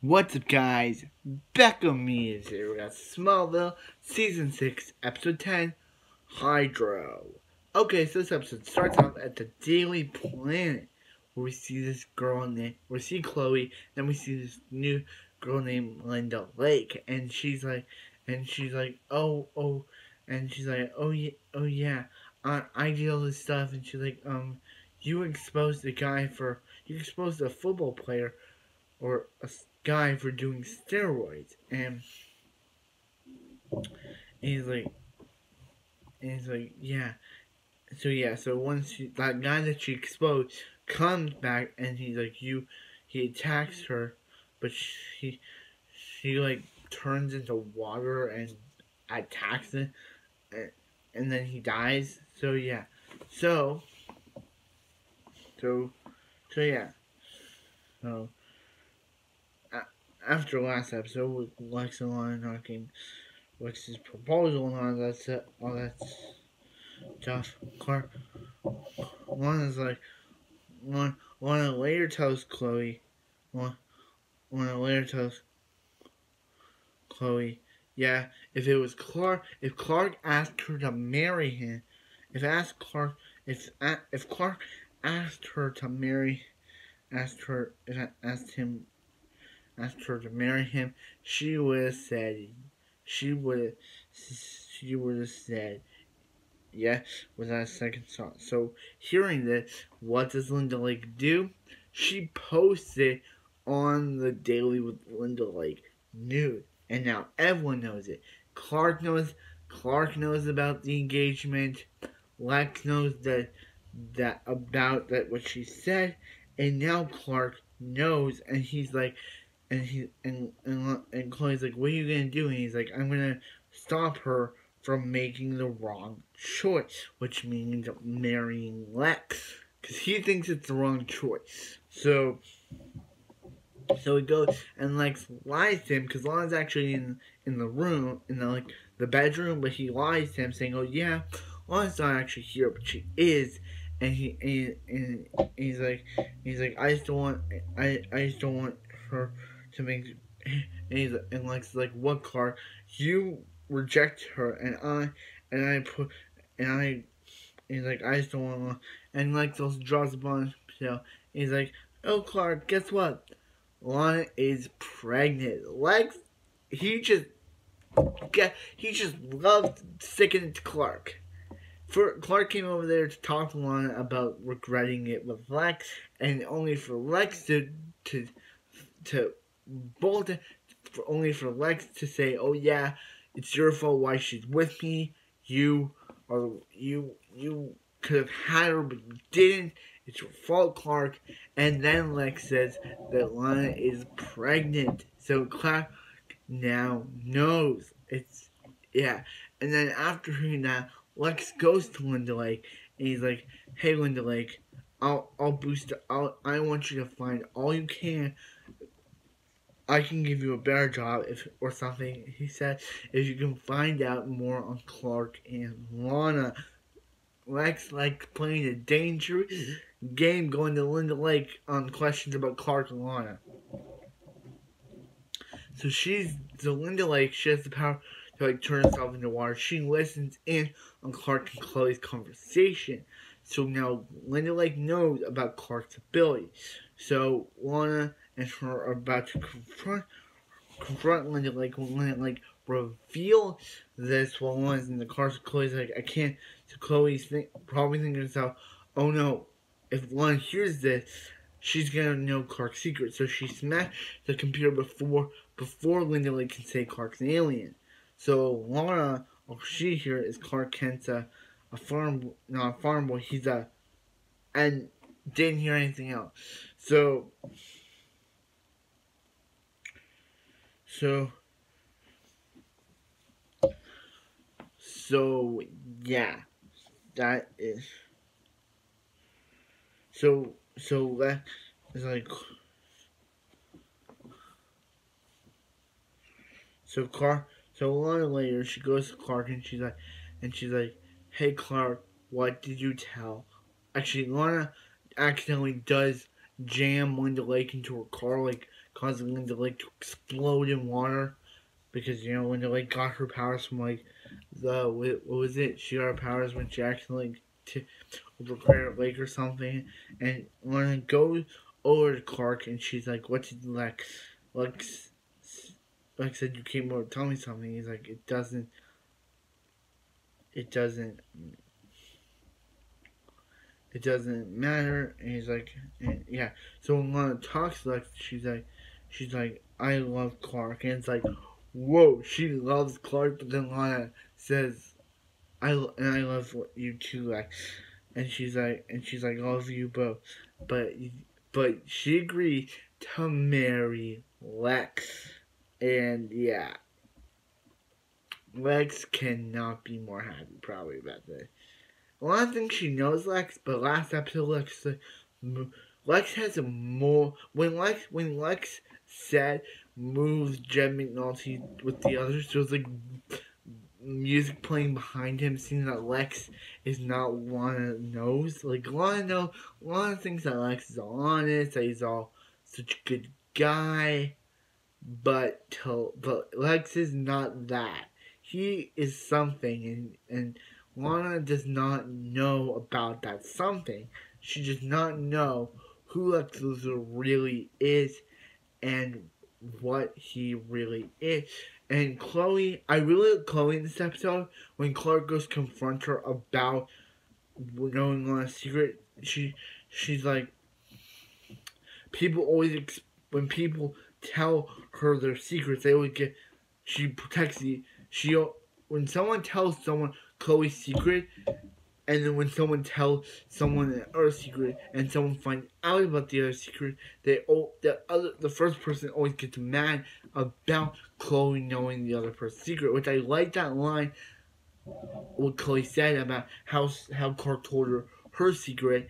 What's up, guys? Back on me is here. We got Smallville, Season 6, Episode 10, Hydro. Okay, so this episode starts off at the Daily Planet, where we see this girl named, we see Chloe, then we see this new girl named Linda Lake, and she's like, oh yeah, I did all this stuff, and she's like, you exposed a football player, or a guy for doing steroids, and he's like, yeah. So once that guy that she exposed comes back, and he's like, he attacks her, but she like turns into water and attacks it, and then he dies. So yeah, so so so yeah, so. After last episode with Lex and Lana knocking Lex's proposal and all that stuff, Lana's like, Lana later tells Chloe, Lana later tells Chloe, yeah, if Clark asked her to marry him, if Clark asked her to marry, asked her to marry him, she would have said yes without a second thought. So hearing this, what does Linda Lake do? She posts it on the Daily with Linda Lake nude, and now everyone knows it. Clark knows about the engagement. Lex knows about what she said, and now Clark knows, and he's like, and Chloe's like, what are you gonna do? And he's like, I'm gonna stop her from making the wrong choice, which means marrying Lex, because he thinks it's the wrong choice. So he goes, and Lex lies to him, because Lana's actually in the room, in the bedroom, but he lies to him, saying, oh yeah, Lana's not actually here, but she is. And he's like, I just don't want her to make. And Lex is like, what, Clark? You reject her, and he's like, I just don't want to. And Lex also draws a bunch. So he's like, oh, Clark, guess what? Lana is pregnant. Lex, he just loved sticking it to Clark. Clark came over there to talk to Lana about regretting it with Lex, and only for Lex only for Lex to say, oh yeah, it's your fault why she's with me. You could have had her, but you didn't. It's your fault, Clark. And then Lex says that Lana is pregnant. So Clark now knows. And then after hearing that, Lex goes to Linda Lake, and he's like, hey, Linda Lake, I want you to find all you can. I can give you a better job or something, he said, if you can find out more on Clark and Lana. Lex likes playing a dangerous game, going to Linda Lake on questions about Clark and Lana. So Linda Lake, she has the power to turn herself into water. She listens in on Clark and Chloe's conversation. So now Linda Lake knows about Clark's ability. So Lana and her are about to confront Linda Lake. When Linda Lake reveal this while Lana's in the car, so Chloe's like, I can't. So Chloe's probably thinking to herself, oh no, if Lana hears this, she's gonna know Clark's secret. So she smashed the computer before Linda Lake can say Clark's an alien. So Lana, all she hears is Clark Kent's not a farm boy. And didn't hear anything else. So yeah, that is. So that is like. So Lana later, she goes to Clark, and she's like, hey Clark, what did you tell? Actually, Lana accidentally does jam Linda Lake into her car, like causing Linda Lake to explode in water. Because, you know, Linda Lake got her powers from, like, what was it? She got her powers when she accidentally over Granite Lake or something. And Lana goes over to Clark and she's like, "What did Lex? Lex said you came over to tell me something." He's like, it doesn't, it doesn't matter. And he's like, and yeah. So when Lana talks to Lex, she's like, "I love Clark." And it's like, whoa, she loves Clark, but then Lana says, I love you too, Lex." And she's like, I love you both. But she agreed to marry Lex. And yeah, Lex cannot be more happy probably about this. A lot of things she knows Lex, but last episode Lex has a more when Lex said moves Jen McNulty with the others, there was like music playing behind him, seeing that Lex is not Lana knows. Like Lana thinks that Lex is all honest, that he's all such a good guy, but Lex is not that. He is something, and Lana does not know about that something. She does not know who Lex Luthor really is and what he really is. And Chloe, I really like Chloe in this episode when Clark goes to confront her about knowing Lana's secret. She's like, people always when people tell her their secrets, they always get. She protects when someone tells someone Chloe's secret, and then when someone tells someone an other secret, and someone finds out about the other secret, the first person always gets mad about Chloe knowing the other person's secret. Which I like that line. What Chloe said about how Clark told her secret,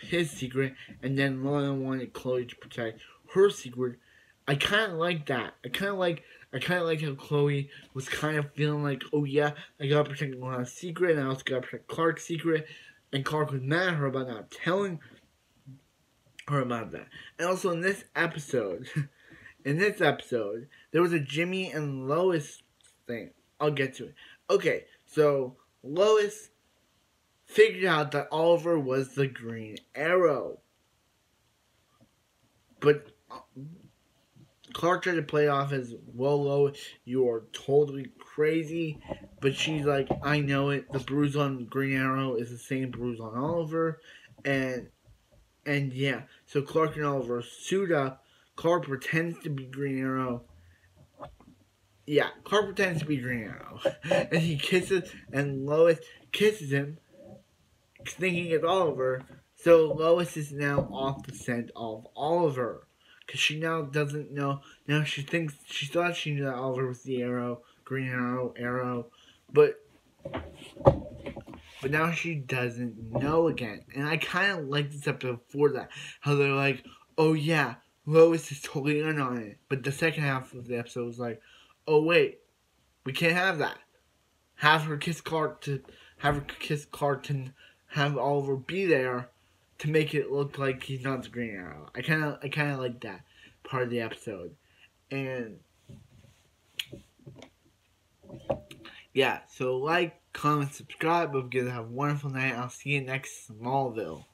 his secret, and then Lana wanted Chloe to protect her secret. I kind of like that. I kind of like how Chloe was kind of feeling like, oh yeah, I gotta protect Lana's secret, and I also gotta protect Clark's secret, and Clark was mad at her about not telling her about that. And also in this episode, there was a Jimmy and Lois thing. I'll get to it. Okay, so Lois figured out that Oliver was the Green Arrow. But Clark tried to play off as, well, Lois, you are totally crazy. But she's like, I know it. The bruise on Green Arrow is the same bruise on Oliver. And yeah, so Clark and Oliver suit up. Clark pretends to be Green Arrow. Yeah, Clark pretends to be Green Arrow. And he kisses, and Lois kisses him, thinking it's Oliver. So Lois is now off the scent of Oliver. Because she now doesn't know. Now she thought she knew that Oliver was the Arrow, Green Arrow. But now she doesn't know again. And I kind of like this episode for that. How they're like, oh yeah, Lois is totally in on it. But the second half of the episode was like, oh wait, we can't have that. Have her kiss Clark and have Oliver be there to make it look like he's not the Green Arrow. I kind of like that part of the episode. And yeah, so like, comment, subscribe. Hope you guys have a wonderful night. I'll see you next Smallville.